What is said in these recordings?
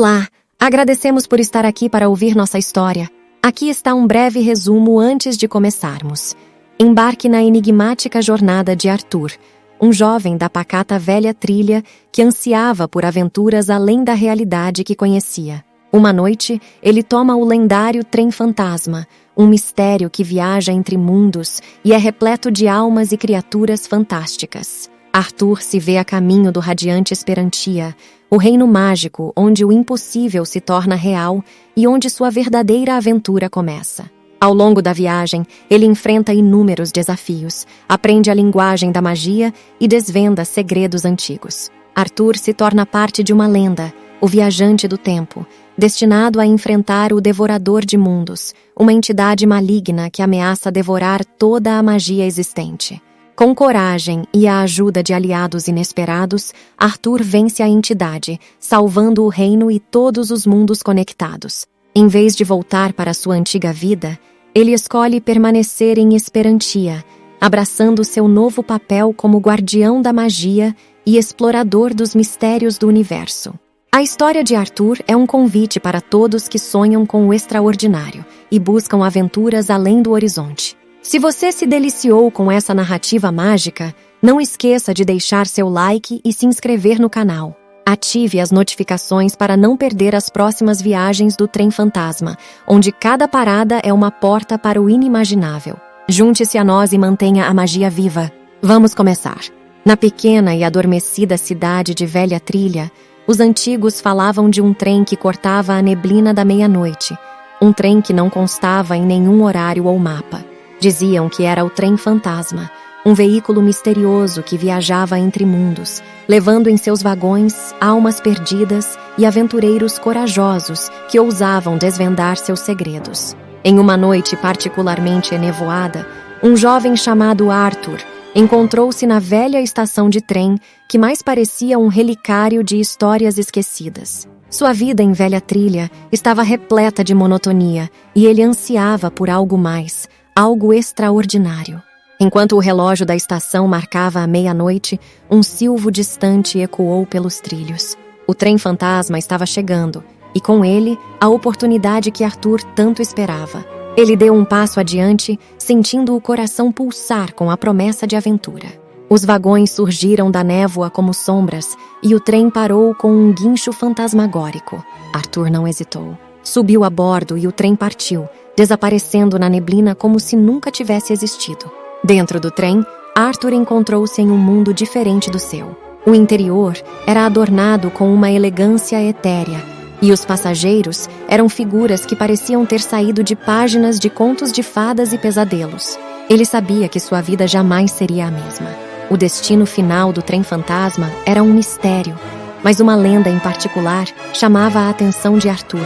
Olá! Agradecemos por estar aqui para ouvir nossa história. Aqui está um breve resumo antes de começarmos. Embarque na enigmática jornada de Arthur, um jovem da pacata velha trilha que ansiava por aventuras além da realidade que conhecia. Uma noite, ele toma o lendário trem fantasma, um mistério que viaja entre mundos e é repleto de almas e criaturas fantásticas. Arthur se vê a caminho do radiante Esperantia, o reino mágico onde o impossível se torna real e onde sua verdadeira aventura começa. Ao longo da viagem, ele enfrenta inúmeros desafios, aprende a linguagem da magia e desvenda segredos antigos. Arthur se torna parte de uma lenda, o Viajante do Tempo, destinado a enfrentar o Devorador de Mundos, uma entidade maligna que ameaça devorar toda a magia existente. Com coragem e a ajuda de aliados inesperados, Arthur vence a entidade, salvando o reino e todos os mundos conectados. Em vez de voltar para sua antiga vida, ele escolhe permanecer em Esperantia, abraçando seu novo papel como guardião da magia e explorador dos mistérios do universo. A história de Arthur é um convite para todos que sonham com o extraordinário e buscam aventuras além do horizonte. Se você se deliciou com essa narrativa mágica, não esqueça de deixar seu like e se inscrever no canal. Ative as notificações para não perder as próximas viagens do Trem Fantasma, onde cada parada é uma porta para o inimaginável. Junte-se a nós e mantenha a magia viva. Vamos começar. Na pequena e adormecida cidade de Velha Trilha, os antigos falavam de um trem que cortava a neblina da meia-noite, um trem que não constava em nenhum horário ou mapa. Diziam que era o Trem Fantasma, um veículo misterioso que viajava entre mundos, levando em seus vagões almas perdidas e aventureiros corajosos que ousavam desvendar seus segredos. Em uma noite particularmente enevoada, um jovem chamado Arthur encontrou-se na velha estação de trem que mais parecia um relicário de histórias esquecidas. Sua vida em Velha Trilha estava repleta de monotonia e ele ansiava por algo mais, algo extraordinário. Enquanto o relógio da estação marcava a meia-noite, um silvo distante ecoou pelos trilhos. O trem fantasma estava chegando, e com ele, a oportunidade que Arthur tanto esperava. Ele deu um passo adiante, sentindo o coração pulsar com a promessa de aventura. Os vagões surgiram da névoa como sombras, e o trem parou com um guincho fantasmagórico. Arthur não hesitou. Subiu a bordo e o trem partiu, desaparecendo na neblina como se nunca tivesse existido. Dentro do trem, Arthur encontrou-se em um mundo diferente do seu. O interior era adornado com uma elegância etérea, e os passageiros eram figuras que pareciam ter saído de páginas de contos de fadas e pesadelos. Ele sabia que sua vida jamais seria a mesma. O destino final do trem fantasma era um mistério, mas uma lenda em particular chamava a atenção de Arthur.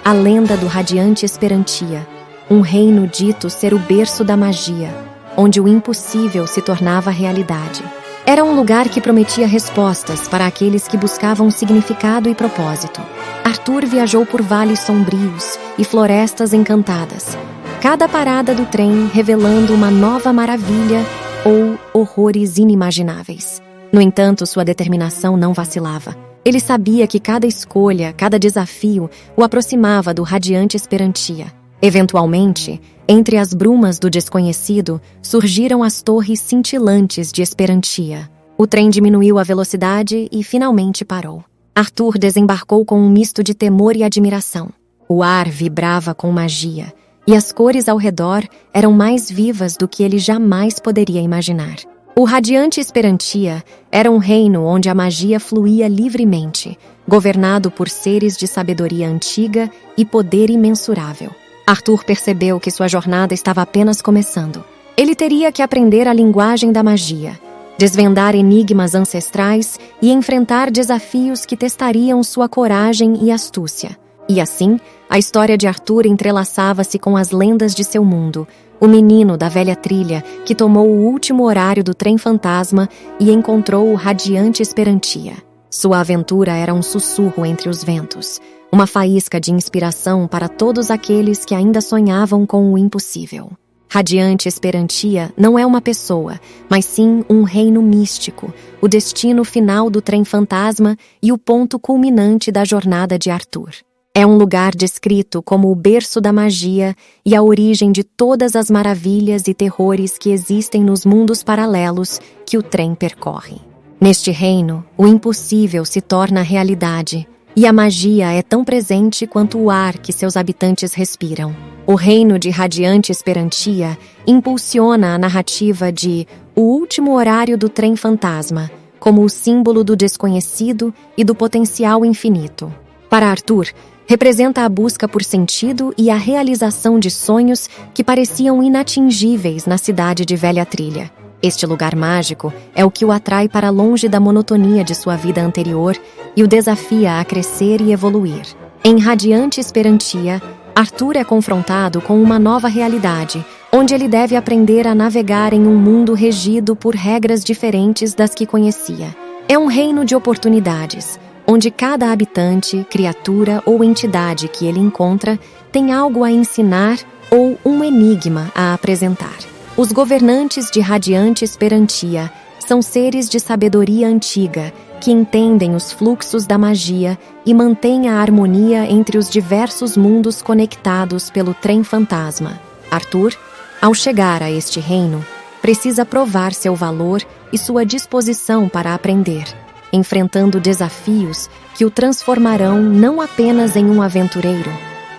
A lenda do radiante Esperantia, um reino dito ser o berço da magia, onde o impossível se tornava realidade. Era um lugar que prometia respostas para aqueles que buscavam significado e propósito. Arthur viajou por vales sombrios e florestas encantadas, cada parada do trem revelando uma nova maravilha ou horrores inimagináveis. No entanto, sua determinação não vacilava. Ele sabia que cada escolha, cada desafio o aproximava do radiante Esperantia. Eventualmente, entre as brumas do desconhecido, surgiram as torres cintilantes de Esperantia. O trem diminuiu a velocidade e finalmente parou. Arthur desembarcou com um misto de temor e admiração. O ar vibrava com magia, e as cores ao redor eram mais vivas do que ele jamais poderia imaginar. O radiante Esperantia era um reino onde a magia fluía livremente, governado por seres de sabedoria antiga e poder imensurável. Arthur percebeu que sua jornada estava apenas começando. Ele teria que aprender a linguagem da magia, desvendar enigmas ancestrais e enfrentar desafios que testariam sua coragem e astúcia. E assim, a história de Arthur entrelaçava-se com as lendas de seu mundo, o menino da Velha Trilha que tomou o último horário do trem fantasma e encontrou o radiante Esperantia. Sua aventura era um sussurro entre os ventos, uma faísca de inspiração para todos aqueles que ainda sonhavam com o impossível. Radiante Esperantia não é uma pessoa, mas sim um reino místico, o destino final do trem fantasma e o ponto culminante da jornada de Arthur. É um lugar descrito como o berço da magia e a origem de todas as maravilhas e terrores que existem nos mundos paralelos que o trem percorre. Neste reino, o impossível se torna realidade, e a magia é tão presente quanto o ar que seus habitantes respiram. O reino de Radiante Esperantia impulsiona a narrativa de O Último Horário do Trem Fantasma, como o símbolo do desconhecido e do potencial infinito. Para Arthur, representa a busca por sentido e a realização de sonhos que pareciam inatingíveis na cidade de Velha Trilha. Este lugar mágico é o que o atrai para longe da monotonia de sua vida anterior e o desafia a crescer e evoluir. Em Radiante Esperantia, Arthur é confrontado com uma nova realidade, onde ele deve aprender a navegar em um mundo regido por regras diferentes das que conhecia. É um reino de oportunidades, onde cada habitante, criatura ou entidade que ele encontra tem algo a ensinar ou um enigma a apresentar. Os governantes de Radiante Esperantia são seres de sabedoria antiga que entendem os fluxos da magia e mantêm a harmonia entre os diversos mundos conectados pelo trem fantasma. Arthur, ao chegar a este reino, precisa provar seu valor e sua disposição para aprender, enfrentando desafios que o transformarão não apenas em um aventureiro,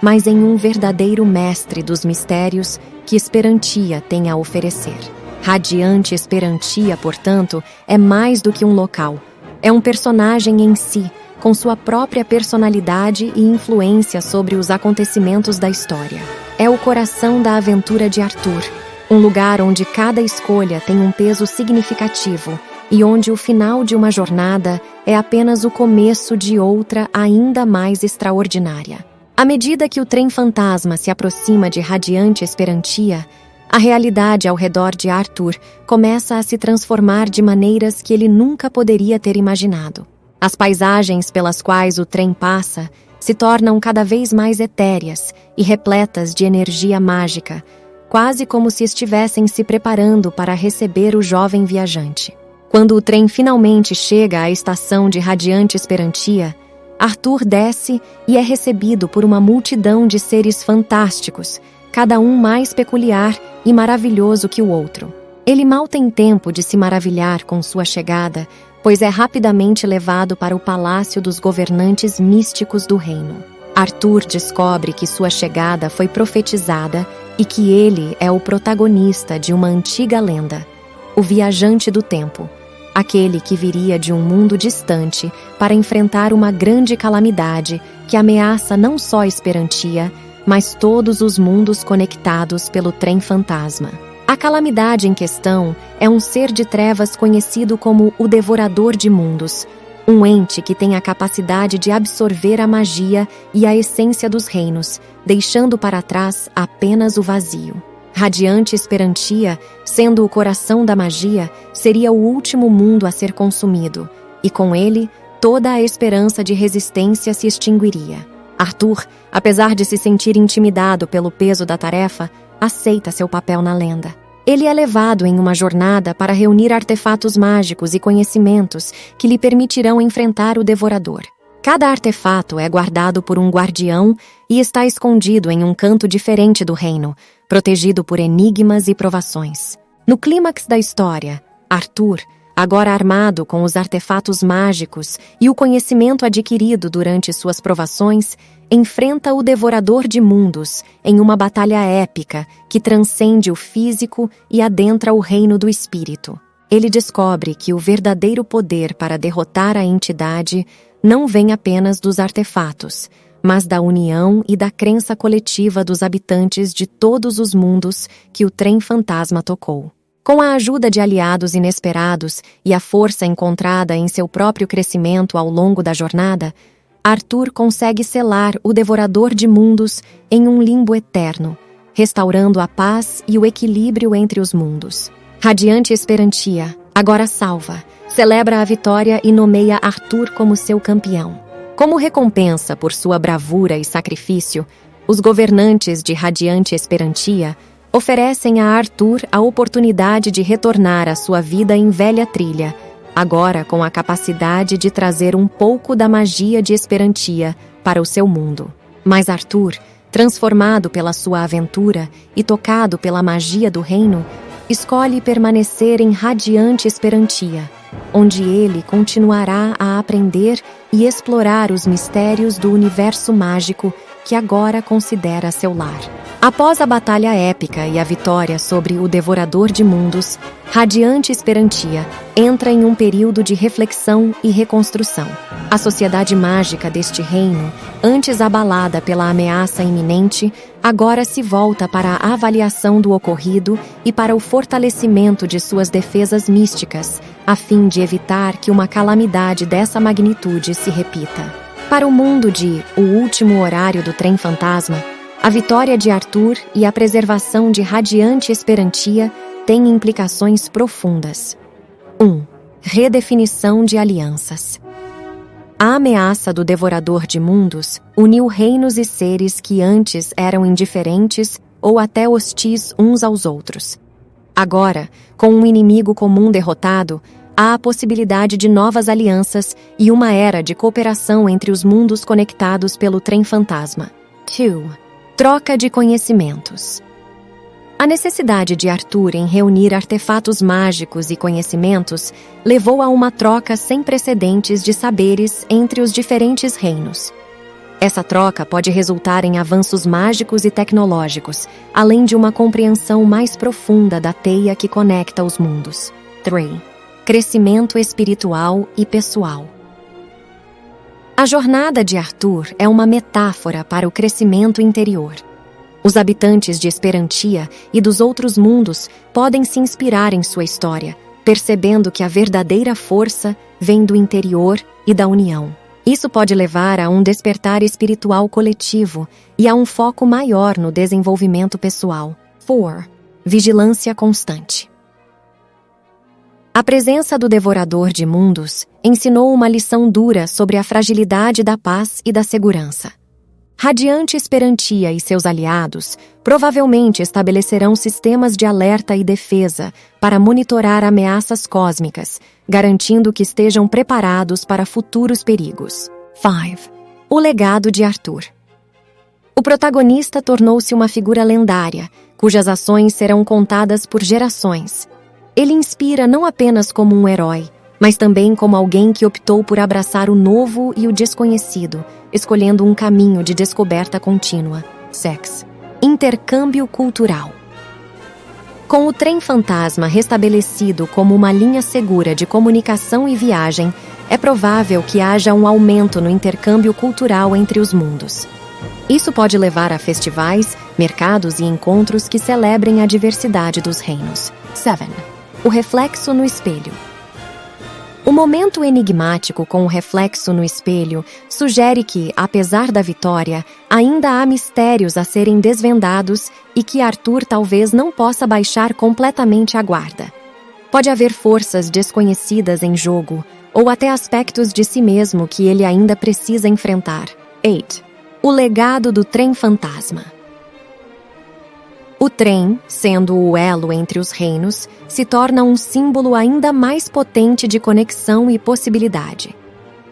mas em um verdadeiro mestre dos mistérios que Esperantia tem a oferecer. Radiante Esperantia, portanto, é mais do que um local. É um personagem em si, com sua própria personalidade e influência sobre os acontecimentos da história. É o coração da aventura de Arthur, um lugar onde cada escolha tem um peso significativo e onde o final de uma jornada é apenas o começo de outra ainda mais extraordinária. À medida que o trem fantasma se aproxima de Radiante Esperantia, a realidade ao redor de Arthur começa a se transformar de maneiras que ele nunca poderia ter imaginado. As paisagens pelas quais o trem passa se tornam cada vez mais etéreas e repletas de energia mágica, quase como se estivessem se preparando para receber o jovem viajante. Quando o trem finalmente chega à estação de Radiante Esperantia, Arthur desce e é recebido por uma multidão de seres fantásticos, cada um mais peculiar e maravilhoso que o outro. Ele mal tem tempo de se maravilhar com sua chegada, pois é rapidamente levado para o palácio dos governantes místicos do reino. Arthur descobre que sua chegada foi profetizada e que ele é o protagonista de uma antiga lenda, o Viajante do Tempo, aquele que viria de um mundo distante para enfrentar uma grande calamidade que ameaça não só Esperantia, mas todos os mundos conectados pelo trem fantasma. A calamidade em questão é um ser de trevas conhecido como o Devorador de Mundos, um ente que tem a capacidade de absorver a magia e a essência dos reinos, deixando para trás apenas o vazio. Radiante Esperantia, sendo o coração da magia, seria o último mundo a ser consumido, e com ele, toda a esperança de resistência se extinguiria. Arthur, apesar de se sentir intimidado pelo peso da tarefa, aceita seu papel na lenda. Ele é levado em uma jornada para reunir artefatos mágicos e conhecimentos que lhe permitirão enfrentar o Devorador. Cada artefato é guardado por um guardião e está escondido em um canto diferente do reino, protegido por enigmas e provações. No clímax da história, Arthur, agora armado com os artefatos mágicos e o conhecimento adquirido durante suas provações, enfrenta o Devorador de Mundos em uma batalha épica que transcende o físico e adentra o reino do espírito. Ele descobre que o verdadeiro poder para derrotar a entidade não vem apenas dos artefatos, mas da união e da crença coletiva dos habitantes de todos os mundos que o trem fantasma tocou. Com a ajuda de aliados inesperados e a força encontrada em seu próprio crescimento ao longo da jornada, Arthur consegue selar o Devorador de Mundos em um limbo eterno, restaurando a paz e o equilíbrio entre os mundos. Radiante Esperantia, agora salva, celebra a vitória e nomeia Arthur como seu campeão. Como recompensa por sua bravura e sacrifício, os governantes de Radiante Esperantia oferecem a Arthur a oportunidade de retornar à sua vida em velha trilha, agora com a capacidade de trazer um pouco da magia de Esperantia para o seu mundo. Mas Arthur, transformado pela sua aventura e tocado pela magia do reino, escolhe permanecer em radiante Esperantia, onde ele continuará a aprender e explorar os mistérios do universo mágico que agora considera seu lar. Após a batalha épica e a vitória sobre o Devorador de Mundos, Radiante Esperantia entra em um período de reflexão e reconstrução. A sociedade mágica deste reino, antes abalada pela ameaça iminente, agora se volta para a avaliação do ocorrido e para o fortalecimento de suas defesas místicas, a fim de evitar que uma calamidade dessa magnitude se repita. Para o mundo de O Último Horário do Trem Fantasma, a vitória de Arthur e a preservação de Radiante Esperantia têm implicações profundas. 1. Redefinição de alianças. A ameaça do Devorador de Mundos uniu reinos e seres que antes eram indiferentes ou até hostis uns aos outros. Agora, com um inimigo comum derrotado, há a possibilidade de novas alianças e uma era de cooperação entre os mundos conectados pelo Trem Fantasma. 2. Troca de conhecimentos. A necessidade de Arthur em reunir artefatos mágicos e conhecimentos levou a uma troca sem precedentes de saberes entre os diferentes reinos. Essa troca pode resultar em avanços mágicos e tecnológicos, além de uma compreensão mais profunda da teia que conecta os mundos. 3. Crescimento espiritual e pessoal. A jornada de Arthur é uma metáfora para o crescimento interior. Os habitantes de Esperantia e dos outros mundos podem se inspirar em sua história, percebendo que a verdadeira força vem do interior e da união. Isso pode levar a um despertar espiritual coletivo e a um foco maior no desenvolvimento pessoal. 4. Vigilância constante. A presença do Devorador de Mundos ensinou uma lição dura sobre a fragilidade da paz e da segurança. Radiante Esperantia e seus aliados provavelmente estabelecerão sistemas de alerta e defesa para monitorar ameaças cósmicas, garantindo que estejam preparados para futuros perigos. 5. O legado de Arthur. O protagonista tornou-se uma figura lendária, cujas ações serão contadas por gerações. Ele inspira não apenas como um herói, mas também como alguém que optou por abraçar o novo e o desconhecido, escolhendo um caminho de descoberta contínua. 6. Intercâmbio cultural. Com o Trem Fantasma restabelecido como uma linha segura de comunicação e viagem, é provável que haja um aumento no intercâmbio cultural entre os mundos. Isso pode levar a festivais, mercados e encontros que celebrem a diversidade dos reinos. 7. O reflexo no espelho. O momento enigmático com o reflexo no espelho sugere que, apesar da vitória, ainda há mistérios a serem desvendados e que Arthur talvez não possa baixar completamente a guarda. Pode haver forças desconhecidas em jogo, ou até aspectos de si mesmo que ele ainda precisa enfrentar. 8. O legado do Trem Fantasma. O trem, sendo o elo entre os reinos, se torna um símbolo ainda mais potente de conexão e possibilidade.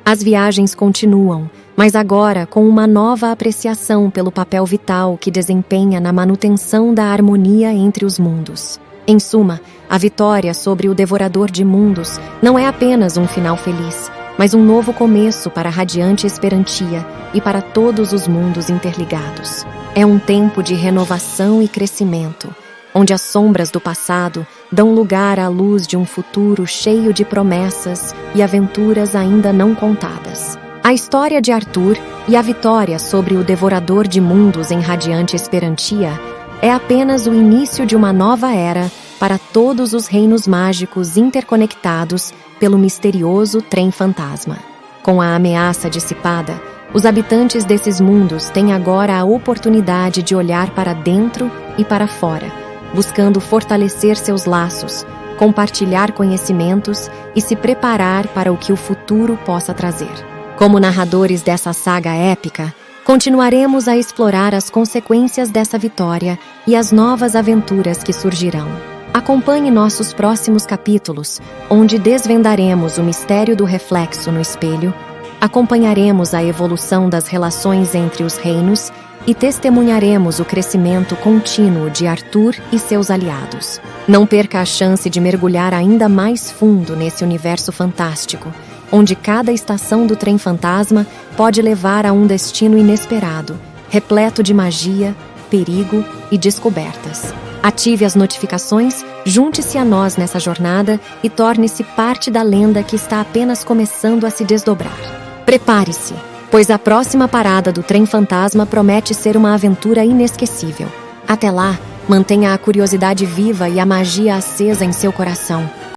As viagens continuam, mas agora com uma nova apreciação pelo papel vital que desempenha na manutenção da harmonia entre os mundos. Em suma, a vitória sobre o Devorador de Mundos não é apenas um final feliz, mas um novo começo para a Radiante Esperantia e para todos os mundos interligados. É um tempo de renovação e crescimento, onde as sombras do passado dão lugar à luz de um futuro cheio de promessas e aventuras ainda não contadas. A história de Arthur e a vitória sobre o Devorador de Mundos em Radiante Esperantia é apenas o início de uma nova era para todos os reinos mágicos interconectados pelo misterioso Trem Fantasma. Com a ameaça dissipada, os habitantes desses mundos têm agora a oportunidade de olhar para dentro e para fora, buscando fortalecer seus laços, compartilhar conhecimentos e se preparar para o que o futuro possa trazer. Como narradores dessa saga épica, Continuaremos a explorar as consequências dessa vitória e as novas aventuras que surgirão. Acompanhe nossos próximos capítulos, onde desvendaremos o mistério do reflexo no espelho, acompanharemos a evolução das relações entre os reinos e testemunharemos o crescimento contínuo de Arthur e seus aliados. Não perca a chance de mergulhar ainda mais fundo nesse universo fantástico, onde cada estação do trem fantasma pode levar a um destino inesperado, repleto de magia, perigo e descobertas. Ative as notificações, junte-se a nós nessa jornada e torne-se parte da lenda que está apenas começando a se desdobrar. Prepare-se, pois a próxima parada do trem fantasma promete ser uma aventura inesquecível. Até lá, mantenha a curiosidade viva e a magia acesa em seu coração.